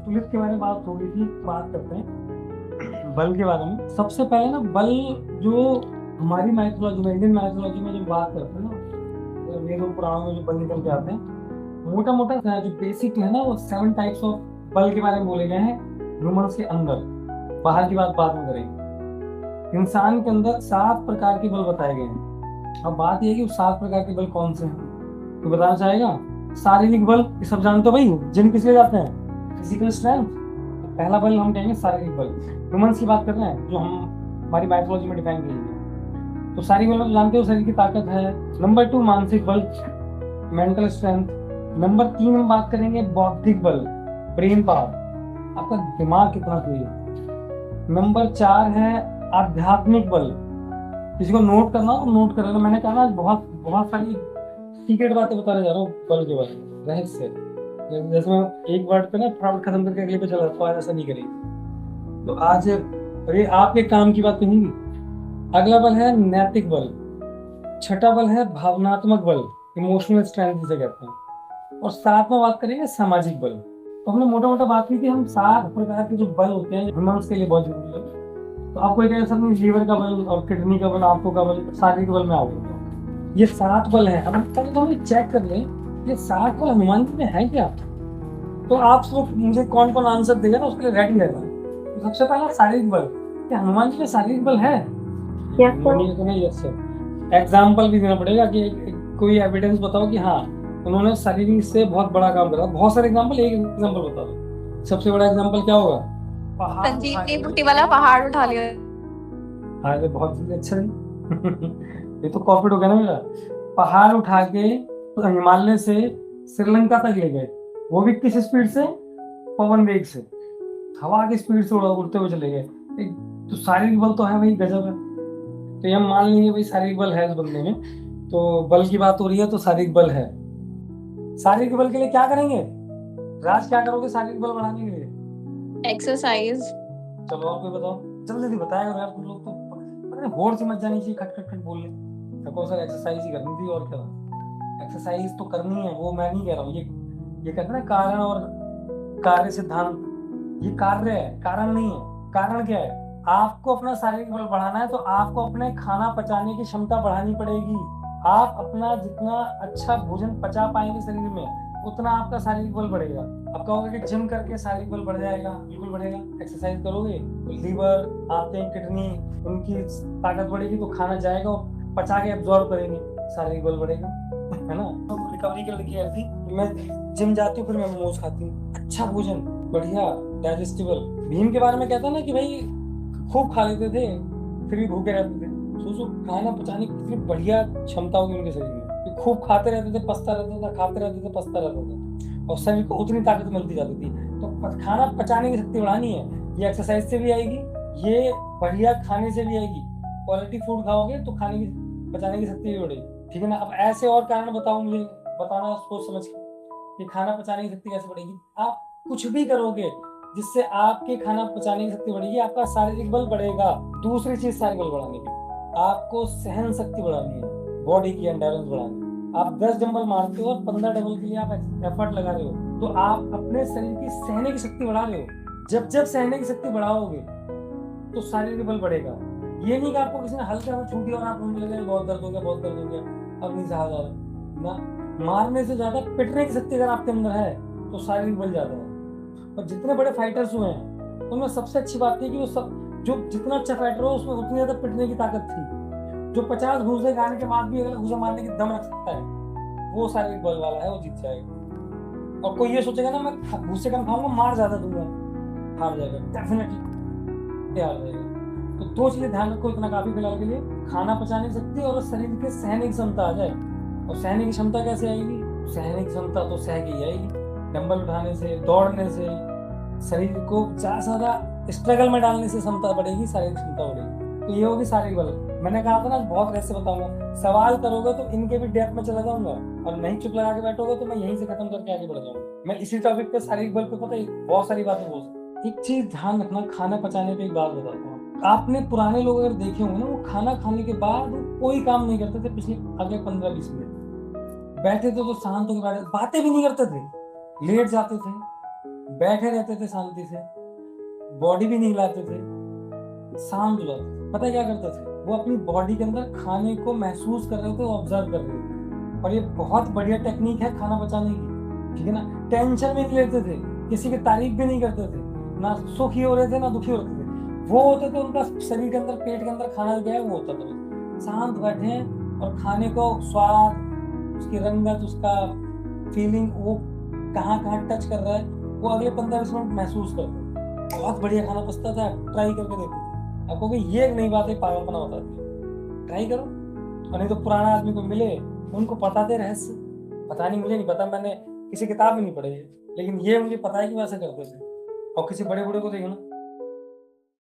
संतुलित के बारे में बात हो रही थी, बात करते हैं बल के बारे में। सबसे पहले ना बल जो हमारी माइथोलॉजी में, इंडियन माइथोलॉजी में जो बात करते हैं ना, वेदों पुराणों में जो बल निकल के आते हैं, मोटा मोटा जो बेसिक है ना वो 7 टाइप्स ऑफ बल के बारे में बोले गए हैं ह्यूमंस के अंदर। बाहर की बात बाद में करेंगे। इंसान के अंदर 7 प्रकार के बल बताए गए हैं। अब बात यह है कि वो 7 प्रकार के बल कौन से हैं, तो बताना चाहेगा। शारीरिक बल, ये सब जानते हो भाई, जिम किसके जाते हैं, फिजिकल स्ट्रेंथ। पहला बल हम कहेंगे शारीरिक बल। ह्यूमंस की बात कर रहे हैं जो हम हमारी बायोलॉजी में डिफाइन करेंगे। तो शारीरिक बल जानते हो, शरीर की ताकत है। नंबर 2 मानसिक बल, मेंटल स्ट्रेंथ। नंबर 3 हम बात करेंगे बौद्धिक बल, ब्रेन पावर, आपका दिमाग कितना तेज है। नंबर 4 है आध्यात्मिक बल। किसी को नोट करना हो तो नोट कर लेना। मैंने कहा ना बहुत बहुत सारी सीक्रेट बातें बताने जा रहा हूँ बल के बारे में, रहस्य। जैसे मैं एक वर्ड पे ना फटाफट खत्म करके अगले पे चला, तो आज ऐसा नहीं करेंगे। तो आज ये आपके काम की बात नहीं। अगला बल है नैतिक बल। छठा बल है भावनात्मक बल, इमोशनल स्ट्रेंथ जिसे कहते हैं। और 7वां बात करेंगे सामाजिक बल। तो हमने मोटा मोटा बात की कि हम 7 प्रकार के जो बल होते हैं ह्यूमंस के लिए बहुत जरूरी है। तो आपको एक ऐसा नहीं, लीवर का बल और किडनी का बल, आंखों का बल, शारीरिक बल में आओगे। ये 7 बल है। अब पहले तो हम चेक कर लें ये 7 बल हनुमान जी में है क्या। तो आप लोग मुझे कौन कौन आंसर देगा ना उसके लिए रेडी रहना। तो सबसे पहला शारीरिक बल, क्या हनुमान जी में शारीरिक बल है? Yes sir. एग्जाम्पल भी देना पड़ेगा कि कोई एविडेंस बताओ कि हाँ उन्होंने शारीरिक से बहुत बड़ा काम करा। बहुत सारे एग्जाम्पल, एक एग्जाम्पल बता दो। सबसे बड़ा एग्जाम्पल क्या होगा? संजीवनी बूटी वाला पहाड़ उठा लिया। अरे बहुत अच्छा है ये तो कॉपी हो गया ना मेरा। पहाड़ उठा के हिमालय से श्रीलंका तक ले गए, वो भी किस स्पीड से? पवन वेग से, हवा की स्पीड से उड़ते हुए चले गए। तो शारीरिक बल तो है भाई, गजब है। तो ये मान लेंगे भाई शारीरिक बल है इस बंदे में। तो बल की बात हो रही है तो शारीरिक बल है। शारीरिक बल के लिए क्या करेंगे राज, क्या करोगे शारीरिक बल बढ़ाने के लिए? एक्सरसाइज। चलो आप बताओ, जल्दी जल्दी बताएगा यार। तुम लोग तो अरे होड़ से मत जानी चाहिए, खट खट खट बोलने। देखो सर एक्सरसाइज ही करनी थी और क्या। एक्सरसाइज तो करनी है, वो मैं नहीं कह रहा हूँ। ये कहते हैं ना कारण और कार्य सिद्धांत, ये कार्य है, कारण नहीं है। कारण क्या है? आपको अपना शारीरिक बल बढ़ाना है तो आपको अपने खाना पचाने की क्षमता बढ़ानी पड़ेगी। आप अपना जितना अच्छा भोजन पचा पाएंगे शरीर में, उतना आपका शारीरिक बल बढ़ेगा। आप कहोगे कि जिम करके शारीरिक बल बढ़ जाएगा, बिल्कुल बढ़ेगा। एक्सरसाइज करोगे तो लीवर, आंतें, किडनी, उनकी ताकत बढ़ेगी, तो खाना जाएगा और पचा के एब्जॉर्ब करेंगे, शारीरिक बल बढ़ेगा, है ना। तो रिकवरी की लड़की ऐसी, मैं जिम जाती हूँ फिर मैं मोमोज खाती हूँ। अच्छा भोजन, बढ़िया डाइजेस्टिबल। भीम के बारे में कहता ना कि भाई खूब खा लेते थे फिर भी भूखे रहते थे। सोचो खाना पचाने की कितनी बढ़िया क्षमता होगी उनके शरीर में कि खूब खाते रहते थे, पछता रहता था, खाते रहते थे, पछता रहता था, और शरीर को उतनी ताकत मिलती जाती थी। तो खाना पचाने की शक्ति बढ़ानी है, ये एक्सरसाइज से भी आएगी, ये बढ़िया खाने से भी आएगी। क्वालिटी फूड खाओगे तो खाने की पचाने की शक्ति भी बढ़ेगी, ठीक है ना। अब ऐसे और कारण बताओ मुझे, बताना सोच समझ के कि खाना पचाने की शक्ति कैसे बढ़ेगी। आप कुछ भी करोगे जिससे आपके खाना पचाने की शक्ति बढ़ेगी, आपका शारीरिक बल बढ़ेगा। दूसरी चीज शारीरिक बल बढ़ाने की, आपको सहन शक्ति बढ़ानी है, बॉडी की एंड्योरेंस बढ़ानी है। आप 10 डंबल मारते हो और 15 डंबल के लिए आप एफर्ट लगा रहे हो, तो आप अपने शरीर की सहने की शक्ति बढ़ा रहे हो। जब जब सहने की शक्ति बढ़ाओगे तो शारीरिक बल बढ़ेगा। ये नहीं कि आपको किसी ने हल्का सा छू दिया और आप रोने लगे, बहुत दर्द हो गया, बहुत दर्द हो गया, अब नहीं सहा जा रहा ना। मारने से ज्यादा पिटने की शक्ति अगर आपके अंदर है तो शारीरिक बल ज्यादा है। और जितने बड़े फाइटर्स हुए हैं उनमें सबसे अच्छी बात है कि वो सब, जो जितना अच्छा फाइटर हो उसमें उतनी ज्यादा पिटने की ताकत थी। जो 50 घूसे खाने के बाद भी अगर घूसा मारने की दम रख सकता है, वो शारीरिक बल वाला है, वो जीत जाएगा। और कोई ये सोचेगा ना मैं घूसे कम खाऊंगा, मार ज्यादा दूंगा, हार जाएगा, डेफिनेटली हार जाएगा। तो 2 चीजें ध्यान रखो इतना काफी फिलहाल के लिए, खाना पचाने की शक्ति और शरीर के सहने की क्षमता आ जाए। और सहने की क्षमता कैसे आएगी? सहने की क्षमता तो सह के ही आएगी, डंबल उठाने से, दौड़ने से, शरीर को ज्यादा से ज्यादा स्ट्रगल में डालने से क्षमता बढ़ेगी, शारीरिक क्षमता बढ़ेगी। तो ये होगी शारीरिक बल। मैंने कहा था ना बहुत रहस्य बताऊंगा, सवाल करोगे तो इनके भी डेप्थ में चला जाऊंगा, और नहीं चुप लगा के बैठोगे तो मैं यहीं से खत्म करके आगे बढ़ जाऊंगा। मैं इसी टॉपिक पे शारीरिक बल पे पता है बहुत सारी बातें बोल सकता। एक चीज ध्यान रखना, खाना पचाने पे एक बात बताता हूँ। आपने पुराने लोग अगर देखे होंगे ना, वो खाना खाने के बाद कोई काम नहीं करते थे, पिछले अगले 15-20 मिनट बैठे थे तो शांत होकर बैठे, बातें भी नहीं करते थे, लेट जाते थे, बैठे रहते थे शांति से, बॉडी भी नहीं हिलाते थे, शांत हो जाते। पता है क्या करते थे? वो अपनी बॉडी के अंदर खाने को महसूस कर रहे थे, ऑब्जर्व कर रहे थे। और ये बहुत बढ़िया टेक्निक है खाना पचाने की, ठीक है ना। टेंशन भी नहीं लेते थे, किसी की तारीफ भी नहीं करते थे, ना सुखी हो रहे थे ना दुखी हो रहे थे। वो होते थे, उनका शरीर के अंदर, पेट के अंदर खाना गया है, वो होता था। शांत बैठे हैं और खाने को स्वाद, उसकी रंगत, उसका फीलिंग, वो कहाँ कहाँ टच कर रहा है, वो अगले 15-20 मिनट महसूस करते हैं। बहुत बढ़िया खाना पचता था, ट्राई करके देखो। आपको कि ये एक नई बात है, पागलपना बताती है, ट्राई करो। और नहीं तो पुराना आदमी को मिले, उनको पता थे रहस्य, पता नहीं, मुझे नहीं पता, मैंने किसी किताब में नहीं पढ़े, लेकिन ये मुझे पता है कि वैसे करते थे। और किसी बड़े बूढ़े को देखो ना,